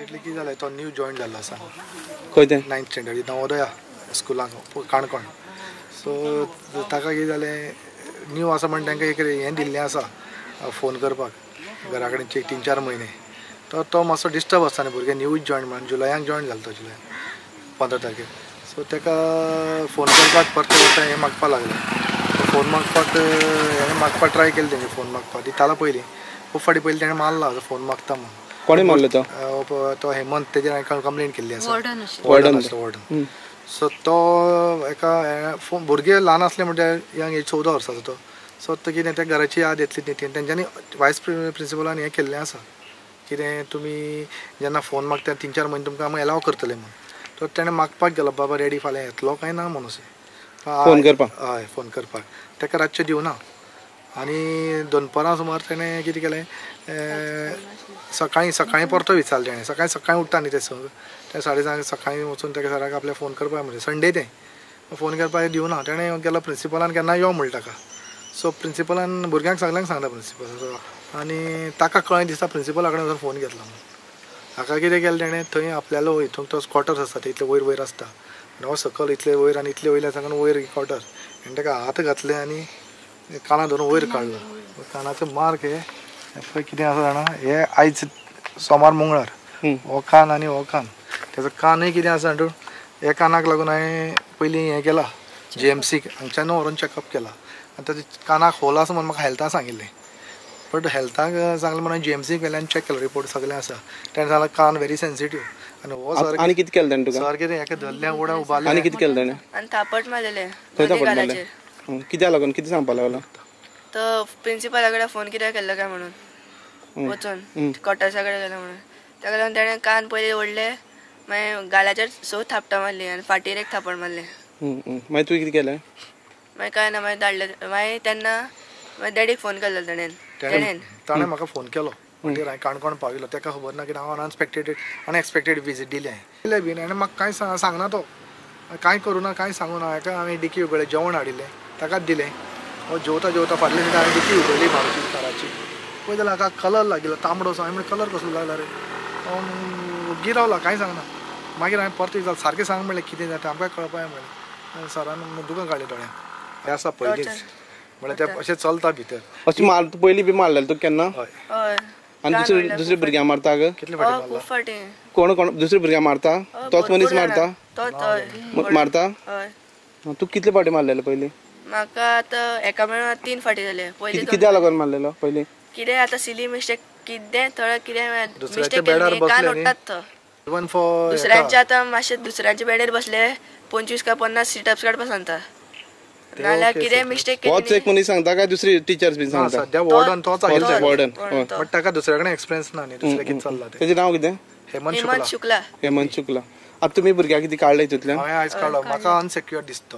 कितें जालें तो न्यू जॉइन जाल्लो आसा खंय तें 9th स्टँडर्ड नवोदया स्कुलाक काणकोण सो ताका कितें जालें न्यू आसा म्हण तांकां एक हें दिल्लें आसा फोन करपाक घरा कडेन 3-4 म्हयने तो मातसो डिस्टर्ब आसता न्ही भुरगे न्यूज जॉइन म्हणून जुलयाक जॉइन जालो तो जुलय 15 तारखेक सो ताका फोन करपाक परत हें मागपाक लागलें फोन मागपाक ट्राय केलें तेणी फोन मागपाक दितालो पयलीं खूब फाटी पयलीं ताणें मारला फोन मागता म्हणून कोणे मारलो तो हेमंत तेजेर हांवें कंप्लेंट केल्ली आसा वॉर्डन सो तो एका भुरगे ल्हान आसले म्हणल्यार यंग एज 14 वर्साचो तो सो तो कितें त्या घराची याद येतली न्ही तेंच्यांनी वायस प्रिंसिपलान हें केल्लें आसा कितें तुमी जेन्ना फोन मागता 3-4 म्हयने तुमकां आमी एलाव करतले म्हणून तो ताणें मागपाक गेलो बाबा रेडी फाल्यां येतलो काय ना म्हणून फोन करपाक हय फोन करपाक ताका रातचें दिवना आनी दनपारां सुमार ताणें कितें केलें सकाळीं परतो विचारलें ताणें सकाळीं उठता न्ही ते संग ते 6:30 सकाळीं वचून ताका सराक आपल्या फोन करपाक म्हणजे संडे तें फोन करपाक दिवना ताणें गेलो प्रिंसिपलान केन्ना यो म्हणलें ताका सो प्रिंसिपलान भुरग्यांक सगल्यांक सांगता प्रिंसिपल आनी ताका कळ्ळें दिसता प्रिंसिपला कडेन वचून फोन घेतलो म्हणून हाका कितें केलें ताणें थंय आपल्यालो हितून तो क्वॉर्टर्स आसता ते इतले वयर आसता आनी हो सकयल इतले वयर आनी इतले वयल्या साकून वयर क्वॉर्टर आनी ताका हात घातले आनी काना धरून वयर काडलो कानाचो मार्क हे पळय कितें आसा जाणा हे आयज सोमार मंगळार हो कान आनी हो कान तेजो कानूय कितें आसा जाणा हे कानाक लागून हांवें पयलीं हें केलां GMC हांगच्यान व्हरून चॅकअप केला आनी ताच्या कानाक होल आसा म्हणून म्हाका हेल्थाक सांगिल्लें बट हेल्थाक सांगलें म्हणून GMC गेले आनी चॅक केलो रिपोर्ट सगळें आसा ताणें सांगलें कान व्हेरी सेन्सिटीव आनी हो सर आनी कितें केलें ताणें तुका सर कितें हेका धरलें उडा उबारलें आनी कितें केलें ताणें आनी थापट मारलेलें खंय थापट मारलें कित्याक लागून कितें सांगपाक लागलो तो प्रिंसिपला कडेन फोन कित्याक केल्लो काय म्हणून वचून क्वॉर्टर्सा कडेन गेलो म्हणून ताका लागून ताणें कान पयलीं ओडले मागीर गालाचेर थापटां मारली आनी फाटीर एक थापट मारलें मागीर तुवें कितें केलें मागीर काय ना मागीर धाडलें मागीर तेन्ना मागीर डॅडीक फोन केल्लो ताणें म्हाका फोन केलो मागीर हांवें काणकोण पाविलो ताका खबर ना कितें हांव अनएक्सपेक्टेड विजीट दिली हांवें बीन आनी म्हाका कांय सांगना तो कांय करूं ना कांय सांगू ना हाका हांवें डिकी उगडलें जेवण हाडिल्लें ताकाच दिलें हो जेवता फाटले दिसा हांवें डिकी उगडली मारुती काराची पळय जाल्यार हाका कलर लागिल्लो तांबडो हांवें म्हणलें कलर कसलो लागला रे गिरावला कांय सांगना मागीर हांवें परत विचारलें सारकें सांग म्हणलें कितें जाता आमकां कळपाक म्हणलें सरान दुकान काडलें दोळ्यांक हें आसा पयलींच म्हणल्यार तें अशें चलता भितर अशें पयलीं बी मारलेलें तुका केन्ना हय आनी दुसरे भुरग्यांक मारता कितले फाटी मारला खूब फाटी कोण दुसरे भुरग्यांक मारता तोच मनीस मारता तोच मारता हय तूं कितले फाटी मारलेलो पयलीं म्हाका आतां एका मेळून 3 फाटी जाले पयलीं कित्याक लागून मारलेलो पयलीं कितें आतां सिली मिस्टेक कितें थोडे कितें दुसऱ्याच्या बेडार बसले कान ओडटात तो इवन फॉर दुसऱ्यांचे आतां मातशें दुसऱ्यांच्या बेडार बसले 25 काय 50 सिटअप्स काडपाक सांगता नाल्यार कितें मिस्टेक होच एक मनीस सांगता काय दुसरी टिचर्स बीन सांगता सद्या वॉर्डन तोच आहे वॉर्डन बट ताका दुसऱ्या कडेन एक्सपिरियन्स ना न्ही दुसरें कितें चल्लां तें तेजें नांव कितें हेमंत शुक्ला हेमंत शुक्ला आतां तुमी भुरग्याक कितें काडलें हितूंतल्यान हांवें आयज काडलो म्हाका अनसेक्युअर दिसता